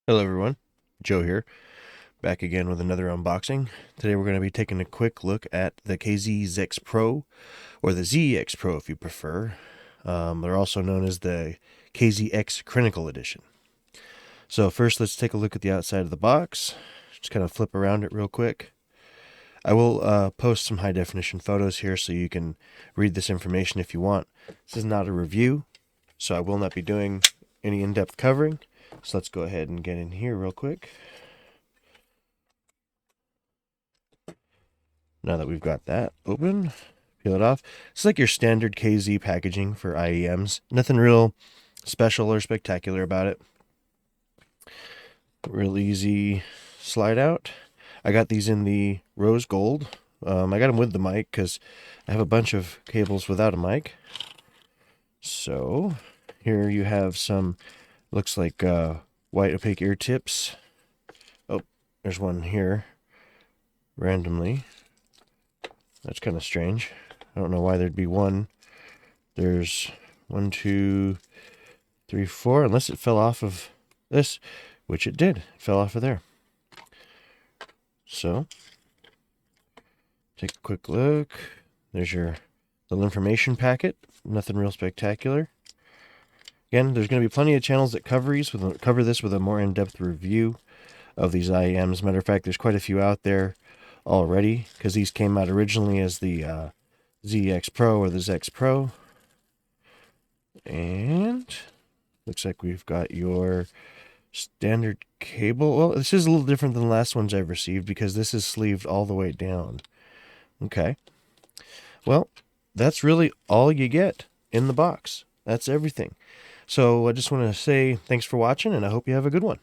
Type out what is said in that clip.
Hello everyone, Joe here, back again with another unboxing. Today we're going to be taking a quick look at the ZEX Pro, or the ZEX Pro if you prefer. They're also known as the ZEX Crinacle Edition. So first let's take a look at the outside of the box. Just kind of flip around it real quick. I will post some high definition photos here so you can read this information if you want. This is not a review, so I will not be doing any in-depth covering. So let's go ahead and get in here real quick. Now that we've got that open, peel it off. It's like your standard KZ packaging for IEMs. Nothing real special or spectacular about it. Real easy slide out. I got these in the rose gold. I got them with the mic because I have a bunch of cables without a mic. So here you have some, looks like white opaque ear tips. Oh, there's one here randomly. That's kind of strange. I don't know why there'd be one. There's 1, 2, 3, 4, unless it fell off of this, which it did. It fell off of there. So, take a quick look. There's your little information packet. Nothing real spectacular. Again, there's going to be plenty of channels that cover this with a more in-depth review of these IEMs. Matter of fact, there's quite a few out there already, because these came out originally as the ZEX Pro or the ZEX Pro. And looks like we've got your standard cable. Well, this is a little different than the last ones I've received because this is sleeved all the way down. Okay. Well, that's really all you get in the box. That's everything. So I just want to say thanks for watching, and I hope you have a good one.